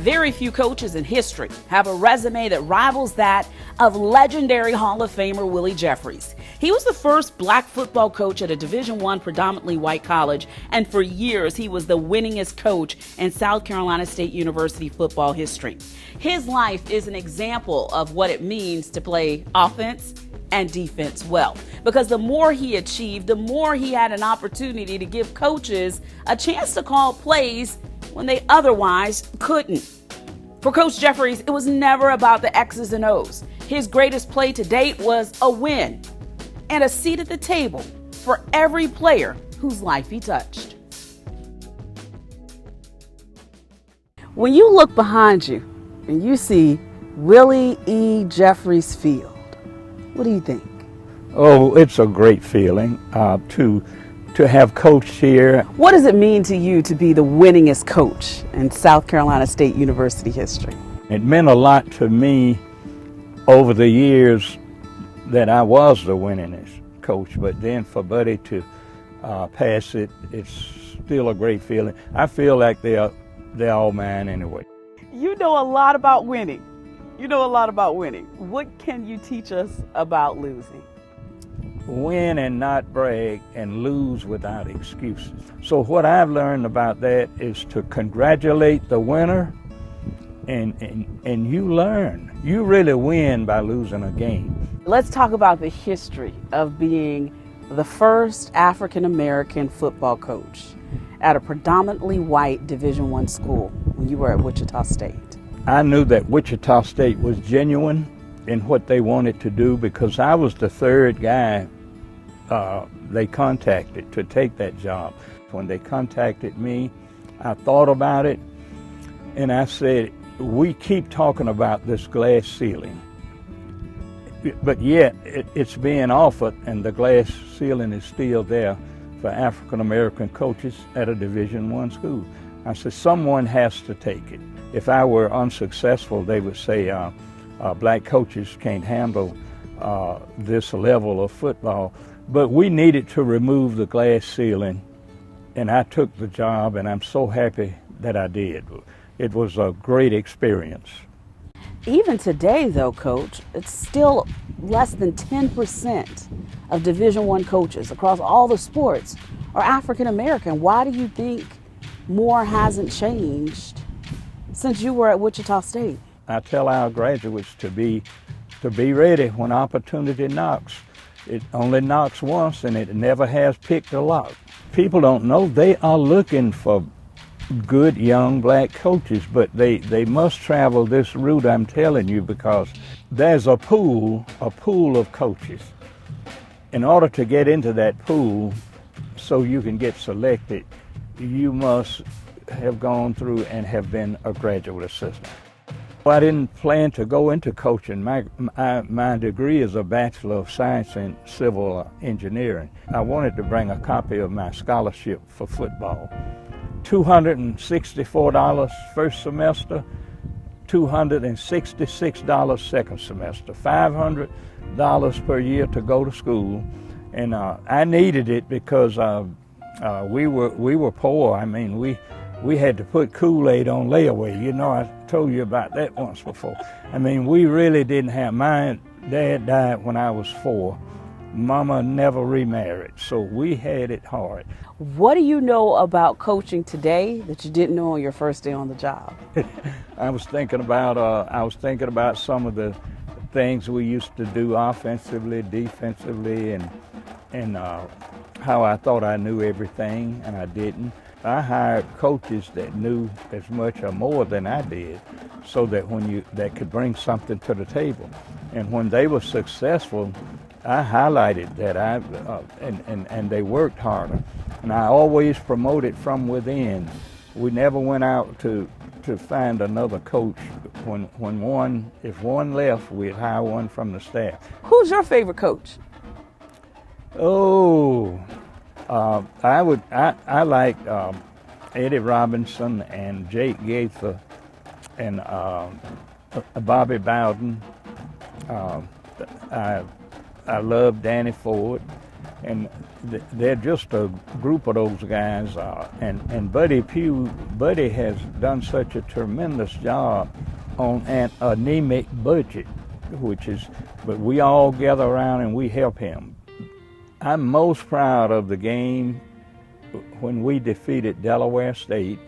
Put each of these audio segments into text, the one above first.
Very few coaches in history have a resume that rivals that of legendary Hall of Famer Willie Jeffries. He was the first black football coach at a Division I predominantly white college, and for years he was the winningest coach in South Carolina State University football history. His life is an example of what it means to play offense and defense well, because the more he achieved, the more he had an opportunity to give coaches a chance to call plays when they otherwise couldn't. For Coach Jeffries, it was never about the X's and O's. His greatest play to date was a win and a seat at the table for every player whose life he touched. When you look behind you and you see Willie E. Jeffries Field, what do you think? Oh, it's a great feeling to have coached here. What does it mean to you to be the winningest coach in South Carolina State University history? It meant a lot to me over the years that I was the winningest coach, but then for Buddy to pass it, it's still a great feeling. I feel like they're all mine anyway. You know a lot about winning. What can you teach us about losing? Win and not brag, and lose without excuses. So what I've learned about that is to congratulate the winner, and you learn. You really win by losing a game. Let's talk about the history of being the first African American football coach at a predominantly white Division I school when you were at Wichita State. I knew that Wichita State was genuine in what they wanted to do because I was the third guy they contacted to take that job. When they contacted me, I thought about it and I said, we keep talking about this glass ceiling, but yet it's being offered and the glass ceiling is still there for African American coaches at a Division I school. I said, someone has to take it. If I were unsuccessful, they would say black coaches can't handle this level of football. But we needed to remove the glass ceiling, and I took the job, and I'm so happy that I did. It was a great experience. Even today, though, Coach, it's still less than 10% of Division I coaches across all the sports are African American. Why do you think more hasn't changed since you were at Wichita State? I tell our graduates to be ready when opportunity knocks. It only knocks once and it never has picked a lock. People don't know they are looking for good young black coaches, but they must travel this route I'm telling you, because there's a pool of coaches. In order to get into that pool so you can get selected, you must have gone through and have been a graduate assistant. I didn't plan to go into coaching. My degree is a Bachelor of Science in Civil Engineering. I wanted to bring a copy of my scholarship for football. $264 first semester, $266 second semester, $500 per year to go to school. And I needed it because we were poor. I mean, we had to put Kool-Aid on layaway. You know, I told you about that once before. I mean, we really didn't have. My dad died when I was 4. Mama never remarried, so we had it hard. What do you know about coaching today that you didn't know on your first day on the job? I was thinking about some of the things we used to do offensively, defensively, and how I thought I knew everything, and I didn't. I hired coaches that knew as much or more than I did, so that that could bring something to the table. And when they were successful, I highlighted that and they worked harder. And I always promoted from within. We never went out to find another coach. If one left, we'd hire one from the staff. Who's your favorite coach? Oh. I liked Eddie Robinson and Jake Gaither and Bobby Bowden. I loved Danny Ford. And they're just a group of those guys. And Buddy has done such a tremendous job on an anemic budget, but we all gather around and we help him. I'm most proud of the game when we defeated Delaware State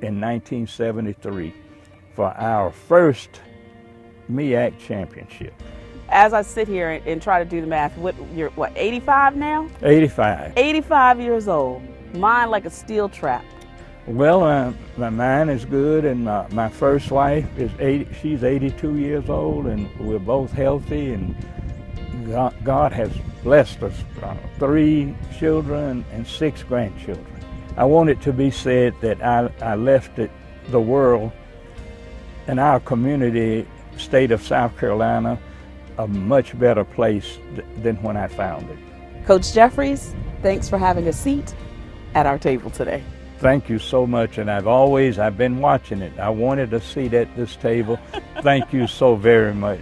in 1973 for our first MEAC championship. As I sit here and try to do the math, you're 85 now? 85. 85 years old. Mind like a steel trap. Well, my mind is good, and my first wife is she's 82 years old, and we're both healthy, and God has blessed us, 3 children and 6 grandchildren. I want it to be said that I left the world and our community, state of South Carolina, a much better place than when I found it. Coach Jeffries, thanks for having a seat at our table today. Thank you so much, and I've been watching it. I wanted a seat at this table. Thank you so very much.